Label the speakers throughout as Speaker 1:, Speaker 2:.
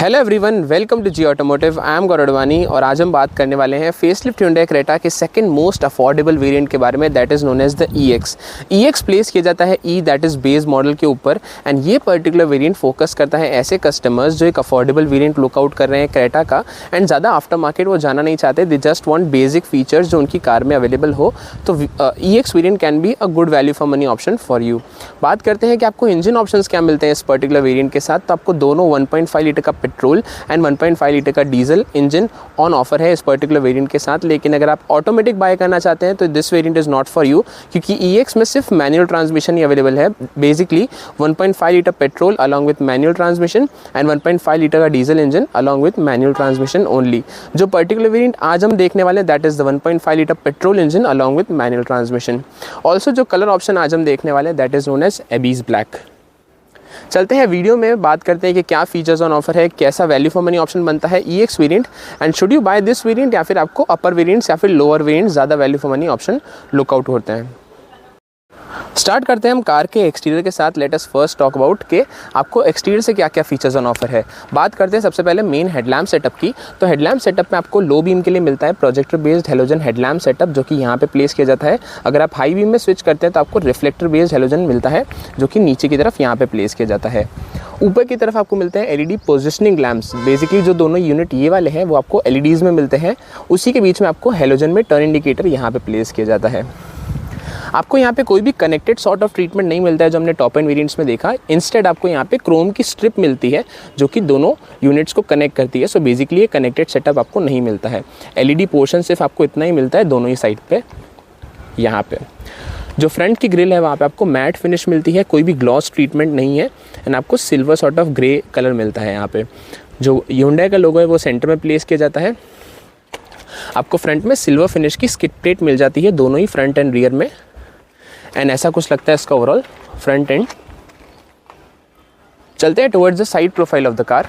Speaker 1: Hello everyone, welcome to G automotive. I am Gaurav Advani और आज हम बात करने वाले हैं फेसलिफ्ट Hyundai क्रेटा के सेकंड मोस्ट अफोर्डेबल वेरिएंट के बारे में, that is known as the EX। EX place किया जाता है दैट इज़ बेस मॉडल के ऊपर एंड ये पर्टिकुलर वेरिएंट फोकस करता है ऐसे कस्टमर्स जो एक अफोर्डेबल वेरिएंट लुकआउट कर रहे हैं क्रेटा का एंड ज़्यादा आफ्टर मार्केट वो जाना नहीं चाहते, they just want basic features जो उनकी कार में अवेलेबल हो। तो EX variant can be a good value for money option for you. बात करते हैं कि आपको इंजन ऑप्शंस क्या मिलते हैं इस पर्टिकुलर वेरिएंट के साथ। तो आपको दोनों 1.5 लीटर का पेट्रोल एंड 1.5 लीटर का डीजल इंजन ऑन ऑफर है इस पर्टिकुलर वेरिएंट के साथ। लेकिन अगर आप ऑटोमेटिक बाय करना चाहते हैं तो this variant is not for you, क्योंकि EX में सिर्फ मैनुअल ट्रांसमिशन ही अवेलेबल है। Basically 1.5 litre petrol along with manual transmission and 1.5 litre का diesel engine along with manual transmission only. जो पर्टिकुलर वेरिएंट आज हम देखने वाले हैं that is the 1.5 litre petrol engine along with manual transmission. Also जो कलर ऑप्शन आज हम देखने वाले हैं that is known as Abies black. चलते हैं वीडियो में, बात करते हैं कि क्या फीचर्स ऑन ऑफर है, कैसा वैल्यू फॉर मनी ऑप्शन बनता है EX variant and should you buy this variant, या फिर आपको अपर वेरिएंट्स या फिर लोअर वेरिएंट्स ज़्यादा value for money option lookout होते हैं। स्टार्ट करते हैं हम कार के एक्सटीरियर के साथ। Let us first talk about के आपको एक्सटीरियर से क्या क्या फीचर्स ऑन ऑफर है। बात करते हैं सबसे पहले मेन हेडलैम्प सेटअप की। तो हेडलैम्प सेटअप में आपको लो बीम के लिए मिलता है projector based halogen headlamp setup, जो कि यहाँ पे प्लेस किया जाता है। अगर आप हाई बीम में स्विच करते हैं तो आपको रिफ्लेक्टर बेस्ड हेलोजन मिलता है, जो कि नीचे की तरफ यहाँ पे प्लेस किया जाता है। ऊपर की तरफ आपको मिलते हैं LED पोजिशनिंग लैम्प्स। बेसिकली जो दोनों यूनिट ये वाले हैं वो आपको LEDs में मिलते हैं। उसी के बीच में आपको हेलोजन में टर्न इंडिकेटर यहाँ पे प्लेस किया जाता है। आपको यहाँ पे कोई भी कनेक्टेड सॉर्ट ऑफ ट्रीटमेंट नहीं मिलता है जो हमने टॉप एंड वेरिएंट्स में देखा। इंस्टेड आपको यहाँ पे क्रोम की स्ट्रिप मिलती है जो कि दोनों यूनिट्स को कनेक्ट करती है। सो बेसिकली ये कनेक्टेड सेटअप आपको नहीं मिलता है। LED पोर्शन सिर्फ आपको इतना ही मिलता है दोनों ही साइड पे। यहाँ पे जो फ्रंट की ग्रिल है वहाँ पे आपको मैट फिनिश मिलती है, कोई भी ग्लॉस ट्रीटमेंट नहीं है एंड आपको silver sort of grey colour मिलता है। यहाँ पे जो Hyundai का लोगो है वो सेंटर में प्लेस किया जाता है। आपको फ्रंट में सिल्वर फिनिश की स्किड प्लेट मिल जाती है दोनों ही फ्रंट एंड रियर में एंड ऐसा कुछ लगता है इसका ओवरऑल फ्रंट एंड। चलते हैं towards the side profile of the car.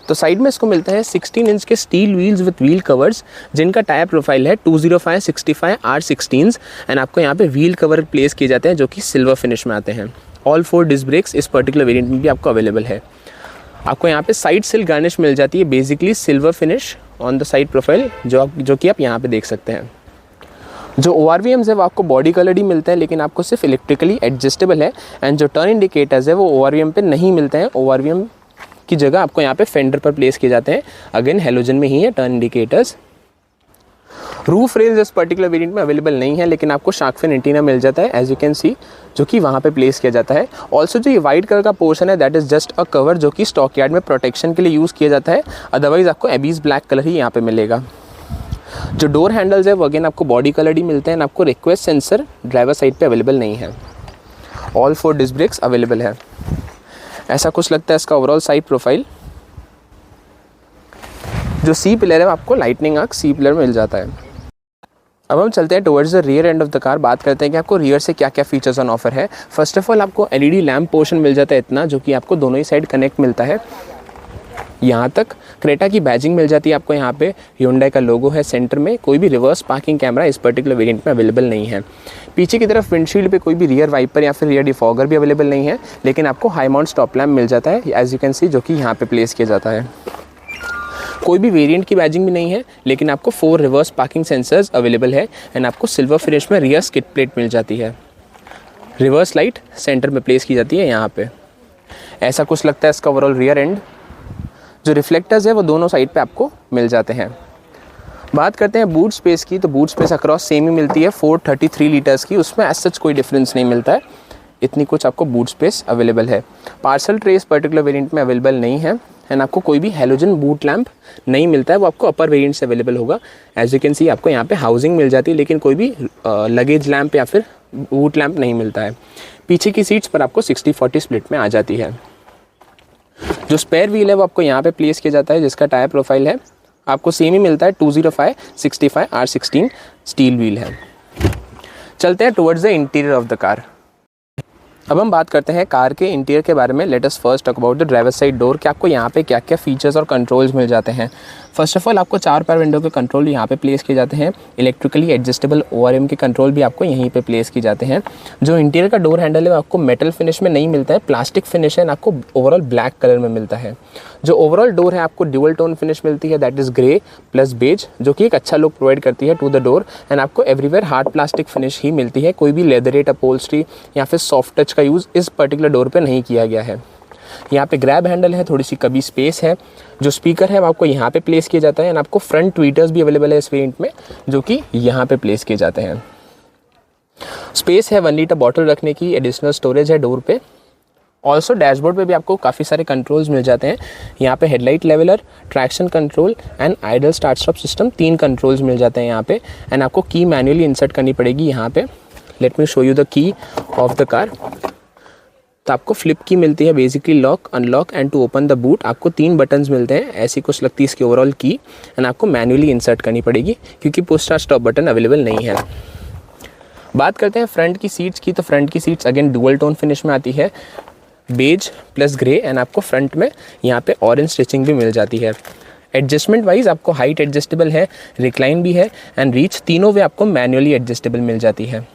Speaker 1: तो साइड में इसको मिलता है 16 इंच के steel wheels with wheel covers, जिनका टायर प्रोफाइल है 205/65 R16 एंड आपको यहाँ पे व्हील कवर प्लेस किए जाते हैं जो कि सिल्वर फिनिश में आते हैं। ऑल 4 डिस्क ब्रेक्स इस पर्टिकुलर वेरिएंट में भी आपको अवेलेबल है। आपको यहाँ पे साइड सिल गार्निश मिल जाती है, basically silver finish on the side profile जो कि आप यहाँ पे देख सकते हैं। जो ORVMs है वो आपको बॉडी कलर ही मिलता है, लेकिन आपको सिर्फ इलेक्ट्रिकली एडजस्टेबल है एंड जो टर्न इंडिकेटर्स है वो ORVM पे नहीं मिलते हैं। ORVM की जगह आपको यहाँ पे फेंडर पर प्लेस किए जाते हैं। अगेन हेलोजन में ही है टर्न इंडिकेटर्स। रूफ रेल्स इस पर्टिकुलर वेरिएंट में अवेलेबल नहीं है, लेकिन आपको शार्क फिन एंटीना मिल जाता है एज यू कैन सी, जो कि वहाँ पे प्लेस किया जाता है। ऑल्सो जो ये वाइट कलर का पोर्शन है that is just a cover जो कि स्टॉक यार्ड में प्रोटेक्शन के लिए यूज़ किया जाता है। अदरवाइज आपको एबीज ब्लैक कलर ही यहाँ पे मिलेगा। जो डोर हैंडल्स है वो अगेन आपको बॉडी कलर ही मिलते हैं। आपको रिक्वेस्ट सेंसर ड्राइवर साइड पे अवेलेबल नहीं है। ऑल 4 डिस्क ब्रेक्स अवेलेबल है। ऐसा कुछ लगता है इसका ओवरऑल साइड प्रोफाइल। जो सी पिलर है आपको लाइटनिंग आर्क सी पिलर मिल जाता है। अब हम चलते हैं towards the rear end of the car. बात करते हैं कि आपको रियर से क्या क्या फीचर्स ऑन ऑफर है। फर्स्ट ऑफ ऑल आपको LED लैम्प पोर्शन मिल जाता है इतना, जो कि आपको दोनों ही साइड कनेक्ट मिलता है। यहाँ तक क्रेटा की बैजिंग मिल जाती है आपको। यहाँ पे Hyundai का लोगो है सेंटर में। कोई भी रिवर्स पार्किंग कैमरा इस पर्टिकुलर वेरिएंट में अवेलेबल नहीं है। पीछे की तरफ विंडशील्ड पे कोई भी रियर वाइपर या फिर रियर डिफॉगर भी अवेलेबल नहीं है, लेकिन आपको हाई माउंट स्टॉप लैम्प मिल जाता है एज यू कैन सी, जो कि यहाँ पे प्लेस किया जाता है। कोई भी वेरिएंट की बैजिंग भी नहीं है, लेकिन आपको 4 रिवर्स पार्किंग सेंसर्स अवेलेबल है एंड आपको सिल्वर फिनिश में रियर स्किड प्लेट मिल जाती है। रिवर्स लाइट सेंटर में प्लेस की जाती है यहाँ पे। ऐसा कुछ लगता है इसका ओवरऑल रियर एंड। जो रिफ्लेक्टर्स है वो दोनों साइड पे आपको मिल जाते हैं। बात करते हैं बूट स्पेस की। तो बूट स्पेस अक्रॉस सेम ही मिलती है 433 लीटर्स की, उसमें एज सच कोई डिफरेंस नहीं मिलता है। इतनी कुछ आपको बूट स्पेस अवेलेबल है। पार्सल ट्रे इस पर्टिकुलर वेरिएंट में अवेलेबल नहीं है एंड आपको कोई भी हेलोजन बूट लैम्प नहीं मिलता है, वो आपको अपर वेरिएंट से अवेलेबल होगा। एज यू कैन सी आपको यहाँ पे हाउसिंग मिल जाती है, लेकिन कोई भी लगेज लैम्प या फिर बूट लैम्प नहीं मिलता है। पीछे की सीट्स पर आपको 60-40 स्प्लिट में आ जाती है। जो स्पेयर व्हील है वो आपको यहाँ पे प्लेस किया जाता है, जिसका टायर प्रोफाइल है आपको सेम ही मिलता है 205/65 R16 स्टील व्हील है। चलते हैं towards the interior of the car. अब हम बात करते हैं कार के इंटीरियर के बारे में। Let us first talk about the driver side door कि आपको यहाँ पे क्या क्या फीचर्स और कंट्रोल्स मिल जाते हैं। फर्स्ट ऑफ ऑल आपको 4 पावर विंडो के कंट्रोल यहाँ पे प्लेस किए जाते हैं। इलेक्ट्रिकली एडजस्टेबल ORM के कंट्रोल भी आपको यहीं पे प्लेस किए जाते हैं। जो इंटीरियर का डोर हैंडल है वो आपको मेटल फिनिश में नहीं मिलता है, प्लास्टिक फिनिश है, आपको ओवरऑल ब्लैक कलर में मिलता है। जो ओवरऑल डोर है आपको ड्यूअल टोन फिनिश मिलती है, that is grey plus beige, जो कि एक अच्छा लुक प्रोवाइड करती है टू द डोर। एंड आपको एवरीवेयर हार्ड प्लास्टिक फिनिश ही मिलती है, कोई भी लेदरेट अपहोल्स्ट्री या फिर सॉफ्ट टच का यूज़ इस पर्टिकुलर डोर पे नहीं किया गया है। यहाँ पे ग्रैब हैंडल है, थोड़ी सी कभी स्पेस है। जो स्पीकर है वो आपको यहाँ पे प्लेस किया जाता है एंड आपको फ्रंट ट्वीटर्स भी अवेलेबल है इस वेरिएंट में, जो कि यहाँ पे प्लेस किए जाते हैं। स्पेस है 1 लीटर बॉटल रखने की, एडिशनल स्टोरेज है डोर पे। ऑल्सो डैशबोर्ड पे भी आपको काफ़ी सारे कंट्रोल्स मिल जाते हैं। यहाँ पे headlight leveller, traction control and idle start stop system, 3 controls मिल जाते हैं यहाँ पे। एंड आपको की मैन्युअली इंसर्ट करनी पड़ेगी यहाँ पे। Let me show you the key of the car. तो आपको फ्लिप की मिलती है, basically lock, unlock and to open the boot आपको 3 बटन्स मिलते हैं, ऐसी कुछ लगती है इसकी ओवरऑल की। एंड आपको मैन्युअली इंसर्ट करनी पड़ेगी क्योंकि push start stop button available नहीं है। बात करते हैं फ्रंट की सीट्स की, तो फ्रंट की seats again dual tone finish में आती है, बेज प्लस ग्रे। एंड आपको फ्रंट में यहाँ पे ऑरेंज स्टिचिंग भी मिल जाती है। एडजस्टमेंट वाइज आपको हाइट एडजस्टेबल है, रिक्लाइन भी है एंड रीच, तीनों वे आपको मैन्युअली एडजस्टेबल मिल जाती है।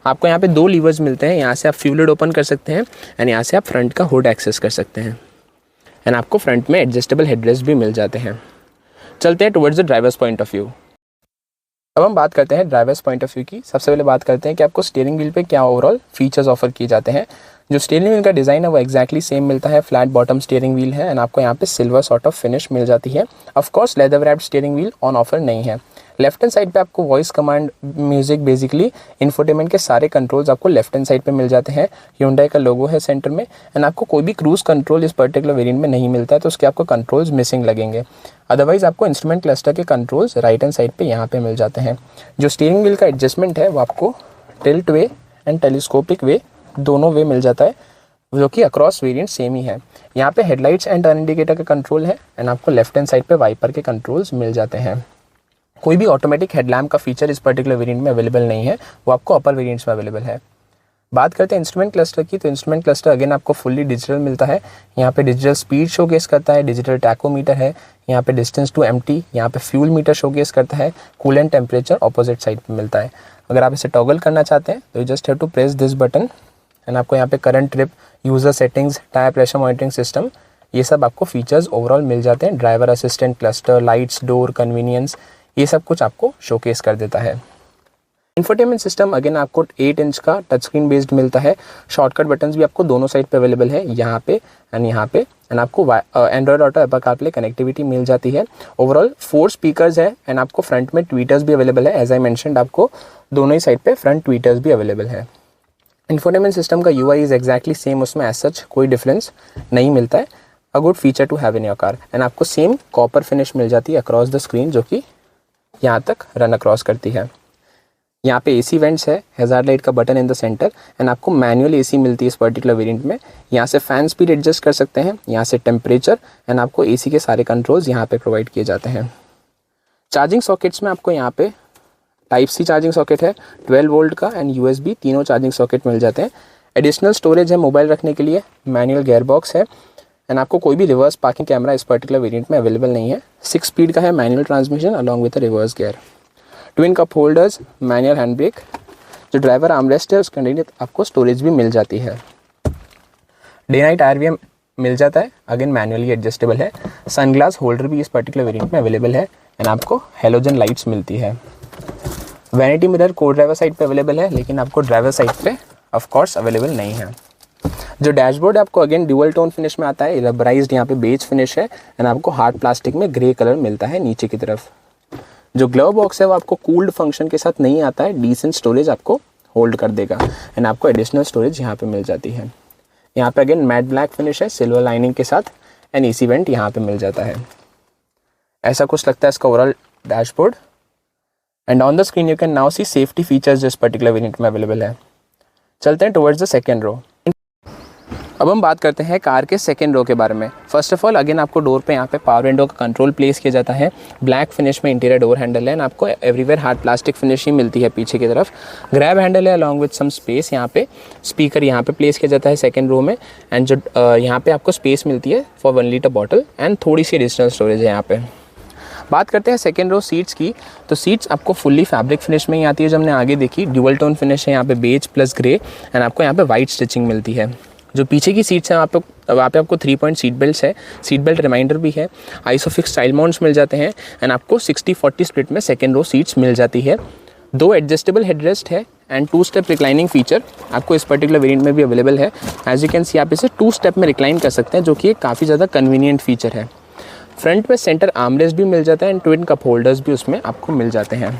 Speaker 1: आपको यहाँ पे 2 लीवर्स मिलते हैं, यहाँ से आप फ्यूल लिड ओपन कर सकते हैं एंड यहाँ से आप फ्रंट का हुड एक्सेस कर सकते हैं। एंड आपको फ्रंट में एडजस्टेबल हेडरेस्ट भी मिल जाते हैं। चलते हैं towards the drivers point of view. अब हम बात करते हैं ड्राइवर्स पॉइंट ऑफ व्यू की। सबसे पहले बात करते हैं कि आपको स्टीयरिंग व्हील पे क्या ओवरऑल फीचर्स ऑफर किए जाते हैं। जो स्टीयरिंग व्हील का डिज़ाइन है वो एक्जैक्टली सेम मिलता है, फ्लैट बॉटम स्टीयरिंग व्हील है एंड आपको यहाँ पे सिल्वर सॉर्ट ऑफ फिनिश मिल जाती है। Of course leather wrapped steering wheel on offer नहीं है। लेफ्ट हैंड साइड पे आपको voice command, music, basically infotainment के सारे कंट्रोल्स आपको लेफ्ट हैंड साइड पे मिल जाते हैं। Hyundai का लोगो है सेंटर में एंड आपको कोई भी क्रूज कंट्रोल इस पर्टिकुलर वेरिएंट में नहीं मिलता है, तो उसके आपको कंट्रोल्स मिसिंग लगेंगे। अदरवाइज आपको इंस्ट्रूमेंट क्लस्टर के कंट्रोल्स राइट हैंड साइड पे यहाँ पे मिल जाते हैं। जो स्टीयरिंग व्हील का एडजस्टमेंट है वो आपको टिल्ट वे एंड टेलीस्कोपिक वे, दोनों वे मिल जाता है, जो कि अक्रॉस वेरिएंट सेम ही है। यहाँ पे हेडलाइट्स एंड टर्न इंडिकेटर का कंट्रोल है एंड आपको लेफ्ट हैंड साइड पे वाइपर के कंट्रोल्स मिल जाते हैं। कोई भी ऑटोमेटिक हेडलैम्प का फीचर इस पर्टिकुलर वेरिएंट में अवेलेबल नहीं है, वो आपको अपर वेरिएंट्स में अवेलेबल है। बात करते हैं इंस्ट्रूमेंट क्लस्टर की, तो इंस्ट्रूमेंट क्लस्टर अगेन आपको फुल्ली डिजिटल मिलता है। यहाँ पे डिजिटल स्पीड शोकेस करता है, डिजिटल टैकोमीटर है, यहाँ पे डिस्टेंस टू एम्प्टी, यहाँ पे फ्यूल मीटर शोकेस करता है, कूलेंट टेम्परेचर ऑपोजिट साइड पे मिलता है। अगर आप इसे टॉगल करना चाहते हैं तो you just have to press this button and आपको यहाँ पे current trip, user settings, tyre pressure monitoring system, ये सब आपको फीचर्स ओवरऑल मिल जाते हैं। Driver assistant cluster, lights, door, convenience, ये सब कुछ आपको शोकेस कर देता है। इंफोटेनमेंट सिस्टम अगेन आपको 8 इंच का टच स्क्रीन बेस्ड मिलता है। शॉर्टकट बटन्स भी आपको दोनों साइड पे अवेलेबल है, यहाँ पे एंड यहाँ पे। एंड आपको Android auto, Apple CarPlay connectivity मिल जाती है। ओवरऑल 4 स्पीकर्स है एंड आपको फ्रंट में ट्वीटर्स भी अवेलेबल है। एज आई मेंशनड आपको दोनों ही साइड पे फ्रंट ट्वीटर्स भी अवेलेबल है। इंफोटेनमेंट सिस्टम का UI इज एक्जैक्टली सेम, उसमें एज सच कोई डिफरेंस नहीं मिलता है। A good feature to have in your car. And आपको सेम कॉपर फिनिश मिल जाती है अक्रॉस द स्क्रीन, जो कि यहाँ तक रन अक्रॉस करती है। यहाँ पे AC वेंट्स है, हैजार्ड लाइट का button in the centre and आपको मैनुअल AC मिलती है इस पर्टिकुलर वेरिएंट में। यहाँ से फैन स्पीड एडजस्ट कर सकते हैं, यहाँ से टेम्परेचर एंड आपको AC के सारे कंट्रोल्स यहाँ पे प्रोवाइड किए जाते हैं। चार्जिंग सॉकेट्स में आपको यहाँ पे टाइप C चार्जिंग सॉकेट है, 12 वोल्ट का एंड USB, तीनों चार्जिंग सॉकेट मिल जाते हैं। एडिशनल स्टोरेज है मोबाइल रखने के लिए, मैनुअल गियर बॉक्स है एंड आपको कोई भी रिवर्स पार्किंग कैमरा इस पर्टिकुलर वेरिएंट में अवेलेबल नहीं है। 6 स्पीड का है manual transmission along with reverse gear. Twin cup holders, manual hand brake, जो ड्राइवर आर्मरेस्ट है उसके अंदर आपको स्टोरेज भी मिल जाती है। डे नाइट RVM मिल जाता है, अगेन मैनुअली एडजस्टेबल है। सनग्लास होल्डर भी इस पर्टिकुलर वेरिएंट में अवेलेबल है एंड आपको हेलोजन लाइट्स मिलती है। वैनिटी मिरर को ड्राइवर साइड पे अवेलेबल है, लेकिन आपको ड्राइवर साइड पे ऑफ कोर्स अवेलेबल नहीं है। जो डैशबोर्ड है आपको अगेन ड्यूअल टोन फिनिश में आता है, रबराइज्ड यहाँ पे बेज फिनिश है एंड आपको हार्ड प्लास्टिक में ग्रे कलर मिलता है नीचे की तरफ। जो ग्लव बॉक्स है वो आपको कूल्ड फंक्शन के साथ नहीं आता है, डिसेंट स्टोरेज आपको होल्ड कर देगा एंड आपको एडिशनल स्टोरेज यहाँ पे मिल जाती है। यहाँ पे अगेन मैट ब्लैक फिनिश है सिल्वर लाइनिंग के साथ एंड AC वेंट यहाँ पे मिल जाता है। ऐसा कुछ लगता है इसका overall dashboard and on the screen you can now see safety features जो इस पर्टिकुलर वेरिएंट में अवेलेबल है। चलते हैं टुवर्ड्स द सेकेंड रो। अब हम बात करते हैं कार के सेकंड रो के बारे में। फर्स्ट ऑफ ऑल अगेन आपको डोर पे यहाँ पे पावर विंडो का कंट्रोल प्लेस किया जाता है। ब्लैक फिनिश में इंटीरियर डोर हैंडल है एंड आपको एवरीवेयर हार्ड प्लास्टिक फिनिश ही मिलती है पीछे की तरफ। ग्रैब हैंडल है अलॉन्ग विद सम स्पेस। यहाँ पे स्पीकर यहाँ पे प्लेस किया जाता है सेकेंड रो में एंड जो यहाँ पे आपको स्पेस मिलती है फॉर 1 लीटर बॉटल एंड थोड़ी सी एडिशनल स्टोरेज है यहाँ पे। बात करते हैं सेकेंड रो सीट्स की, तो सीट्स आपको फुल्ली फैब्रिक फिनिश में ही आती है। जो हमने आगे देखी ड्यूअल टोन फिनिश है यहाँ पे बेज प्लस ग्रे एंड आपको यहाँ पे वाइट स्टिचिंग मिलती है। जो पीछे की सीट्स हैं वहाँ पे आपको 3 पॉइंट सीट बेल्ट है, सीट बेल्ट रिमाइंडर भी है, आइसोफिक्स स्टाइल माउंट्स मिल जाते हैं एंड आपको 60-40 स्प्लिट में सेकेंड रो सीट्स मिल जाती है। 2 एडजस्टेबल हेडरेस्ट है एंड 2 स्टेप रिक्लाइनिंग फीचर आपको इस पर्टिकुलर वेरिएंट में भी अवेलेबल है। एज यू कैन सी आप इसे 2 स्टेप में रिक्लाइन कर सकते हैं जो कि एक काफ़ी ज़्यादा कन्वीनियंट फीचर है। फ्रंट में सेंटर आर्मरेस्ट भी मिल जाता है एंड ट्विन कप होल्डर्स भी उसमें आपको मिल जाते हैं।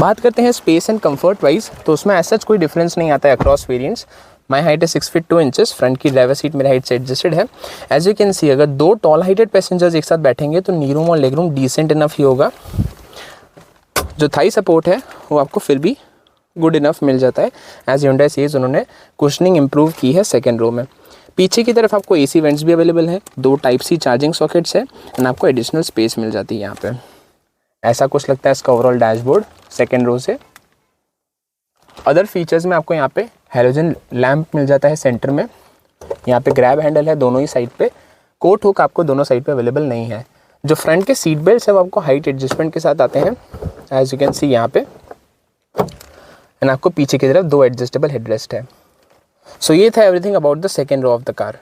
Speaker 1: बात करते हैं स्पेस एंड कंफर्ट वाइज, तो उसमें ऐसा कोई डिफरेंस नहीं आता है अक्रॉस वेरिएंट्स। माई हाइट है 6 फीट 2 इंचेस। फ्रंट की ड्राइवर सीट मेरे हाइट से एडजस्टेड है। एज यू कैन सी अगर 2 टॉल हाइटेड पैसेंजर्स एक साथ बैठेंगे तो नी रूम और लेग रूम डिसेंट इनफ ही होगा। जो थाई सपोर्ट है वो आपको फिर भी गुड इनफ मिल जाता है। एज Hyundai सेज उन्होंने कुशनिंग इंप्रूव की है सेकेंड रो में। पीछे की तरफ आपको AC वेंट्स भी अवेलेबल है, 2 टाइप सी चार्जिंग सॉकेट्स है एंड आपको एडिशनल स्पेस मिल जाती है यहाँ पे। ऐसा कुछ लगता है इसका ओवरऑल डैशबोर्ड सेकेंड रो से। अदर फीचर्स में आपको यहाँ पे हैलोजन लैम्प मिल जाता है सेंटर में। यहाँ पे ग्रैब हैंडल है दोनों ही साइड पे। कोट हुक आपको दोनों साइड पे अवेलेबल नहीं है। जो फ्रंट के सीट बेल्ट है वो आपको हाइट एडजस्टमेंट के साथ आते हैं एज यू कैन सी यहाँ पे एंड आपको पीछे की तरफ 2 एडजस्टेबल हेडरेस्ट है। सो ये था everything about the second row of the car.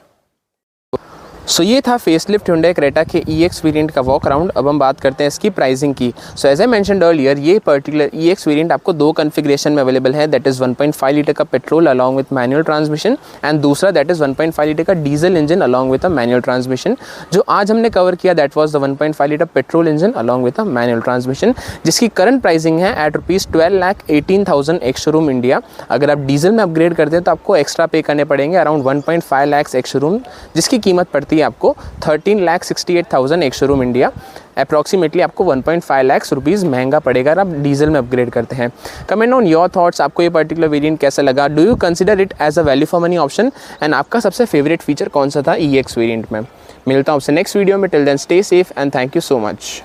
Speaker 1: So ये था फेसलिफ्ट Hyundai Creta के EX वेरिएंट का वॉक अराउंड। अब हम बात करते हैं इसकी प्राइसिंग की। So as I mentioned earlier ये पर्टिकुलर EX वेरिएंट आपको 2 कॉन्फ़िगरेशन में अवेलेबल है, दैट इज़ 1.5 लीटर का petrol along with manual transmission and दूसरा दैट इज़ 1.5 लीटर का diesel engine along with a manual transmission. जो आज हमने कवर किया that was the 1.5 litre petrol engine along with a manual transmission, जिसकी current pricing है eight ₹12,18,000 ex showroom India. अगर आप डीजल में अपग्रेड करते हैं तो आपको एक्स्ट्रा पे करने पड़ेंगे अराउंड 1.5 लाख एक्स शोरूम, जिसकी कीमत पड़ती है आपको 13,68,000 एक्स शोरूम इंडिया। अप्रॉक्सीमेटली आपको 1.5 लाख रुपीज़ महंगा पड़ेगा अगर आप डीजल में अपग्रेड करते हैं। कमेंट ऑन योर थॉट्स, आपको ये पर्टिकुलर वेरिएंट कैसा लगा? Do you consider it as a value for money option and आपका सबसे फेवरेट फीचर कौन सा था EX वेरिएंट में? मिलता हूँ आपसे नेक्स्ट वीडियो में। Till then stay safe and thank you so much.